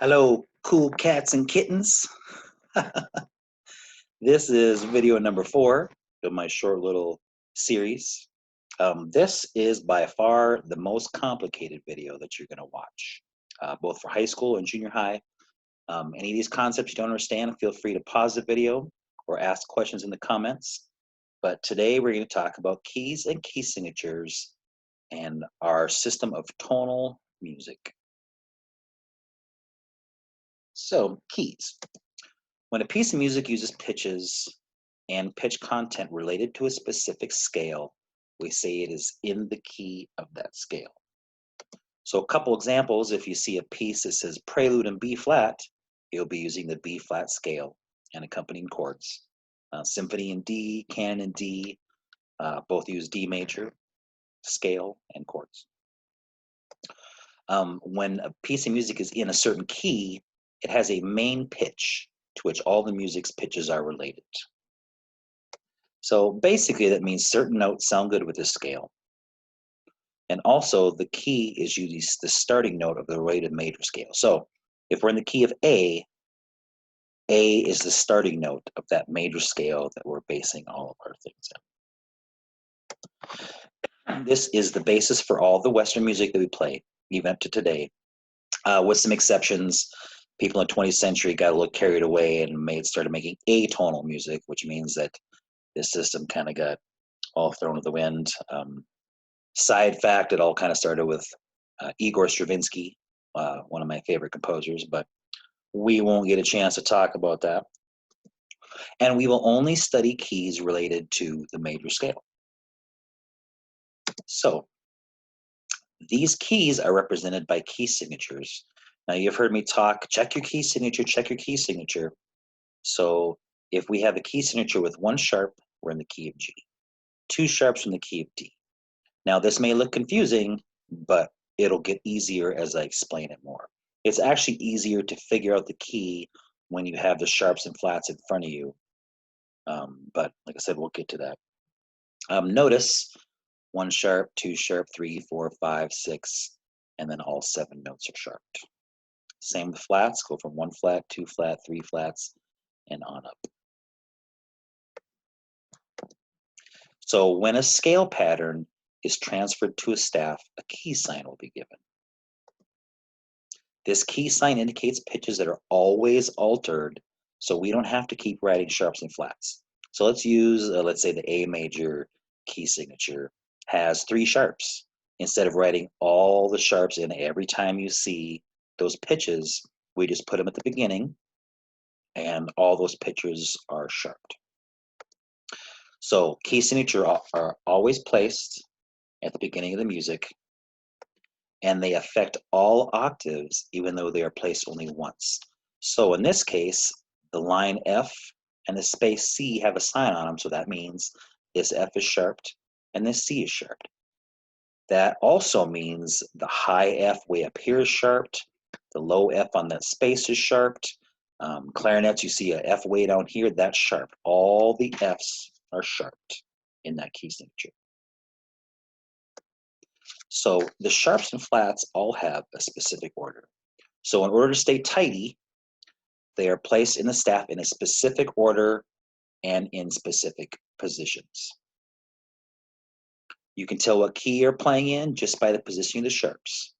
Hello, cool cats and kittens. This is video number 4 of my short little series. This is by far the most complicated video that you're going to watch, both for high school and junior high. Any of these concepts you don't understand, feel free to pause the video or ask questions in the comments. But today we're going to talk about keys and key signatures and our system of tonal music. So, keys. When a piece of music uses pitches and pitch content related to a specific scale, we say it is in the key of that scale. So a couple examples, if you see a piece that says Prelude in B flat, you'll be using the B flat scale and accompanying chords. Symphony in D, Canon in D, both use D major, scale, and chords. When a piece of music is in a certain key, it has a main pitch to which all the music's pitches are related. So basically that means certain notes sound good with this scale. And also the key is usually the starting note of the related major scale. So if we're in the key of A is the starting note of that major scale that we're basing all of our things in. This is the basis for all the Western music that we play, even up to today, with some exceptions. People in the 20th century got a little carried away and started making atonal music, which means that this system kind of got all thrown to the wind. Side fact, it all kind of started with Igor Stravinsky, one of my favorite composers, but we won't get a chance to talk about that. And we will only study keys related to the major scale. So these keys are represented by key signatures. Now you've heard me talk, check your key signature, check your key signature. So if we have a key signature with 1 sharp, we're in the key of G. 2 sharps in the key of D. Now this may look confusing, but it'll get easier as I explain it more. It's actually easier to figure out the key when you have the sharps and flats in front of you. But like I said, we'll get to that. Notice 1 sharp, 2 sharp, 3, 4, 5, 6, and then all 7 notes are sharped. Same with flats, go from 1 flat, 2 flat, 3 flats, and on up. So when a scale pattern is transferred to a staff, a key sign will be given. This key sign indicates pitches that are always altered, so we don't have to keep writing sharps and flats. So let's use, let's say the A major key signature has 3 sharps. Instead of writing all the sharps in every time you see those pitches, we just put them at the beginning, and all those pitches are sharped. So key signature are always placed at the beginning of the music, and they affect all octaves even though they are placed only once. So in this case, the line F and the space C have a sign on them, so that means this F is sharped and this C is sharped. That also means the high F way up here is sharped, the low F on that space is sharped. Clarinets, you see a F way down here, that's sharped. All the Fs are sharped in that key signature. So the sharps and flats all have a specific order. So in order to stay tidy, they are placed in the staff in a specific order and in specific positions. You can tell what key you're playing in just by the positioning of the sharps.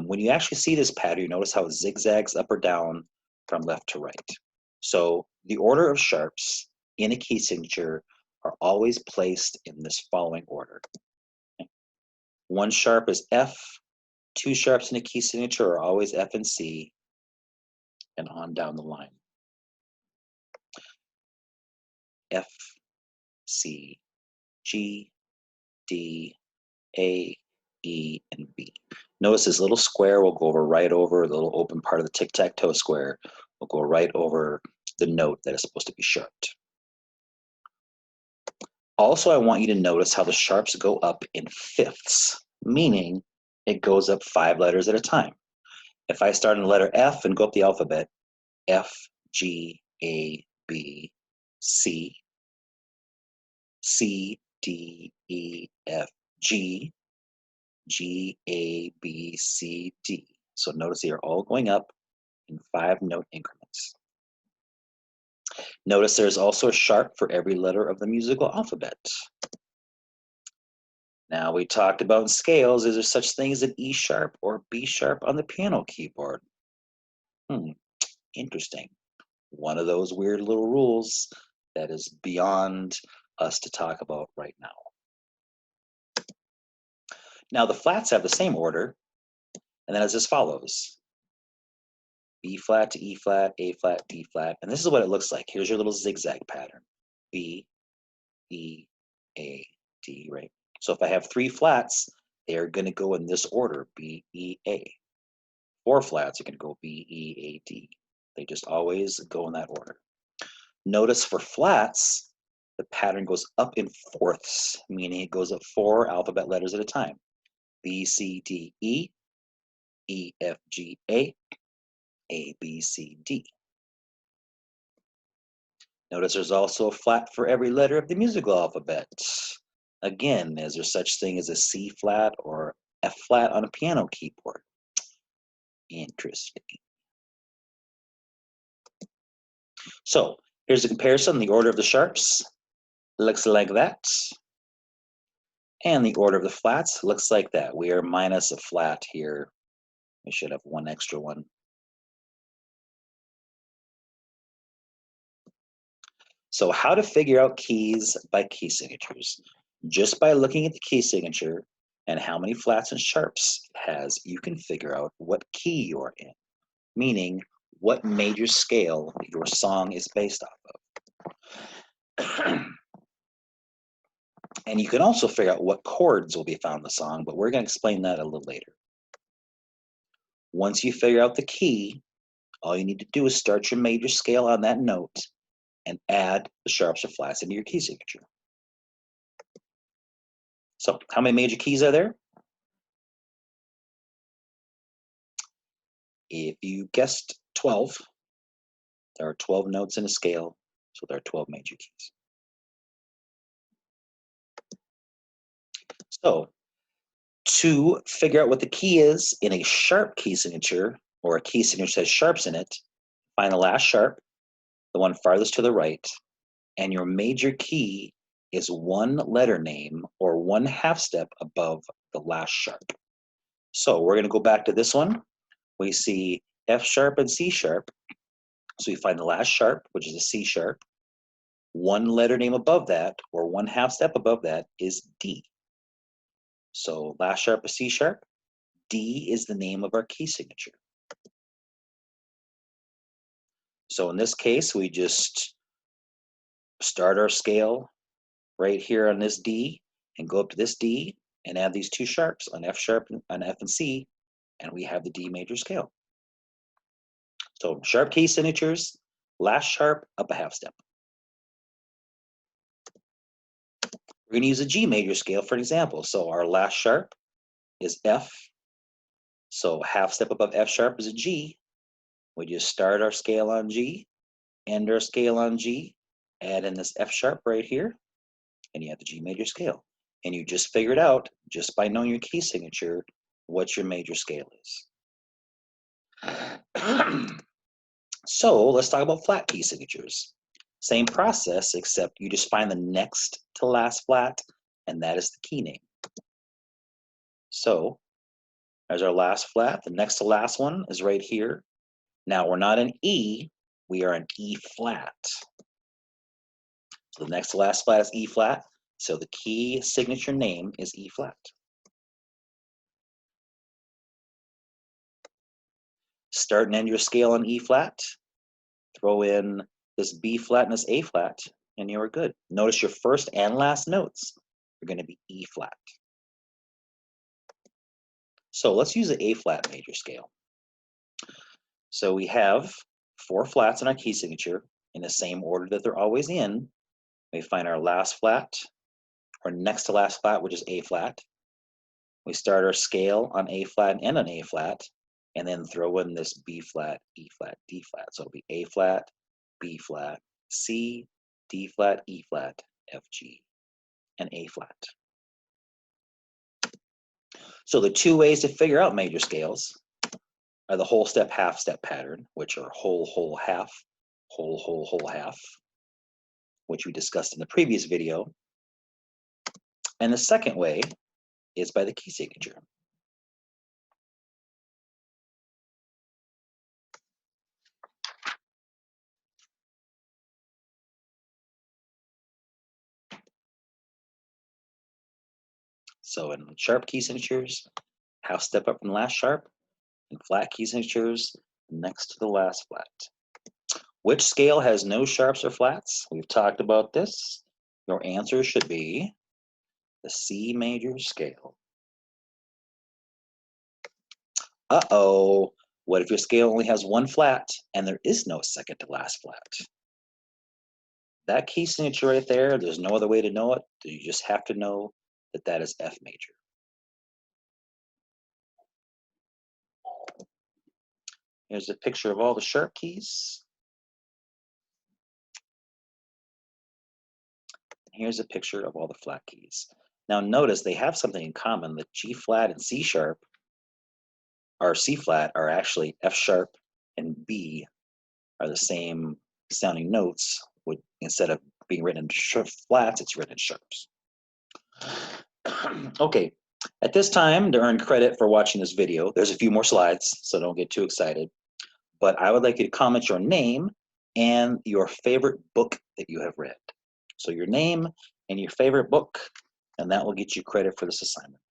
When you actually see this pattern, you notice how it zigzags up or down from left to right. So the order of sharps in a key signature are always placed in this following order. 1 sharp is F, 2 sharps in a key signature are always F and C, and on down the line. F, C, G, D, A, E, and B. Notice this little square will go right over the little open part of the tic-tac-toe square. Will go right over the note that is supposed to be sharped. Also, I want you to notice how the sharps go up in fifths, meaning it goes up 5 letters at a time. If I start in the letter F and go up the alphabet, F, G, A, B, C, C, D, E, F, G, G, A, B, C, D. So notice they are all going up in 5-note increments. Notice there's also a sharp for every letter of the musical alphabet. Now we talked about scales. Is there such thing as an E sharp or B sharp on the piano keyboard? Interesting. One of those weird little rules that is beyond us to talk about right now. Now the flats have the same order, and then it's as follows. B flat to E flat, A flat, D flat, and this is what it looks like. Here's your little zigzag pattern. B, E, A, D, right? So if I have 3 flats, they are going to go in this order, B, E, A. 4 flats are going to go B, E, A, D. They just always go in that order. Notice for flats, the pattern goes up in fourths, meaning it goes up 4 alphabet letters at a time. B, C, D, E, E, F, G, A, B, C, D. Notice there's also a flat for every letter of the musical alphabet. Again, is there such thing as a C flat or F flat on a piano keyboard? Interesting. So here's a comparison. The order of the sharps looks like that. And the order of the flats looks like that. We are minus a flat here. We should have one extra one. So how to figure out keys by key signatures? Just by looking at the key signature and how many flats and sharps it has, you can figure out what key you're in, meaning what major scale your song is based off of. And you can also figure out what chords will be found in the song, but we're going to explain that a little later. Once you figure out the key, all you need to do is start your major scale on that note and add the sharps or flats into your key signature. So how many major keys are there? If you guessed 12, there are 12 notes in a scale, so there are 12 major keys. So to figure out what the key is in a sharp key signature, or a key signature that has sharps in it, find the last sharp, the one farthest to the right, and your major key is one letter name or one half step above the last sharp. So we're going to go back to this one. We see F sharp and C sharp. So we find the last sharp, which is a C sharp. One letter name above that, or one half step above that, is D. So last sharp is C sharp. D is the name of our key signature. So in this case, we just start our scale right here on this D and go up to this D and add these 2 sharps on F sharp and F and C, and we have the D major scale. So sharp key signatures, last sharp, up a half step. We're going to use a G major scale for an example. So our last sharp is F. So half step above F sharp is a G. We just start our scale on G, end our scale on G, add in this F sharp right here, and you have the G major scale. And you just figured out, just by knowing your key signature, what your major scale is. So let's talk about flat key signatures. Same process, except you just find the next to last flat, and that is the key name. So there's our last flat. The next to last one is right here. Now we're not in E, we are in E flat. So the next to last flat is E flat. So the key signature name is E flat. Start and end your scale on E flat. Throw in this B flat and this A flat, and you are good. Notice your first and last notes are going to be E flat. So let's use the A flat major scale. So we have 4 flats in our key signature in the same order that they're always in. We find our last flat, or next to last flat, which is A flat. We start our scale on A flat and end on A flat, and then throw in this B flat, E flat, D flat. So it'll be A flat, B flat, C, D flat, E flat, F, G, and A flat. So the 2 ways to figure out major scales are the whole step, half step pattern, which are whole, whole, half, whole, whole, whole, half, which we discussed in the previous video. And the second way is by the key signature. So in sharp key signatures, half step up from the last sharp, and flat key signatures next to the last flat. Which scale has no sharps or flats? We've talked about this. Your answer should be the C major scale. Uh-oh, what if your scale only has one flat and there is no second to last flat? That key signature right there, there's no other way to know it. You just have to know that that is F major. Here's a picture of all the sharp keys. Here's a picture of all the flat keys. Now notice they have something in common. The G flat and C sharp, or C flat, are actually F sharp and B are the same sounding notes. Instead of being written in flats, it's written in sharps. Okay, at this time, to earn credit for watching this video, there's a few more slides, so don't get too excited. But I would like you to comment your name and your favorite book that you have read. So your name and your favorite book, and that will get you credit for this assignment.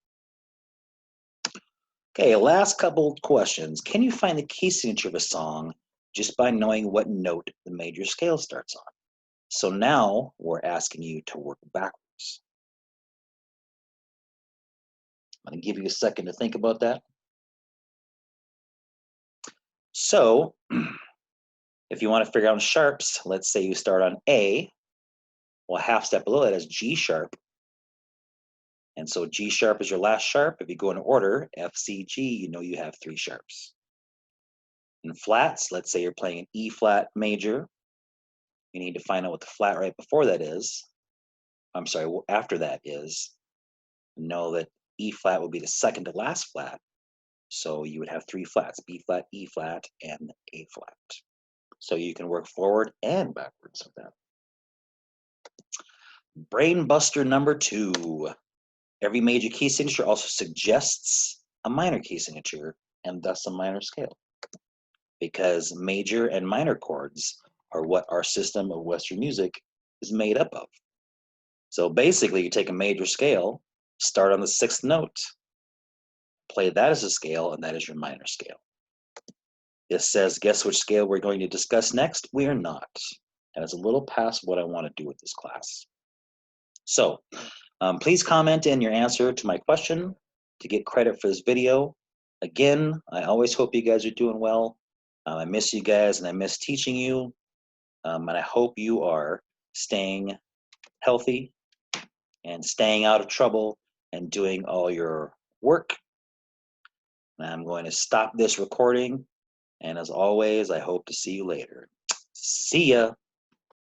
Okay, last couple questions. Can you find the key signature of a song just by knowing what note the major scale starts on? So now we're asking you to work backwards. I'm going to give you a second to think about that. So if you want to figure out sharps, let's say you start on A, well, half step below that is G sharp. And so G sharp is your last sharp. If you go in order, F, C, G, you know you have 3 sharps. In flats, let's say you're playing an E flat major. You need to find out what the flat right before that is. I'm sorry, after that is. Know that E flat will be the second to last flat. So you would have 3 flats, B flat, E flat, and A flat. So you can work forward and backwards with that. Brain buster number 2. Every major key signature also suggests a minor key signature and thus a minor scale, because major and minor chords are what our system of Western music is made up of. So basically, you take a major scale, start on the 6th note, play that as a scale, and that is your minor scale. This says, guess which scale we're going to discuss next? We are not. And it's a little past what I want to do with this class. So please comment in your answer to my question to get credit for this video. Again, I always hope you guys are doing well. I miss you guys and I miss teaching you. And I hope you are staying healthy and staying out of trouble and doing all your work. And I'm going to stop this recording. And as always, I hope to see you later. See ya.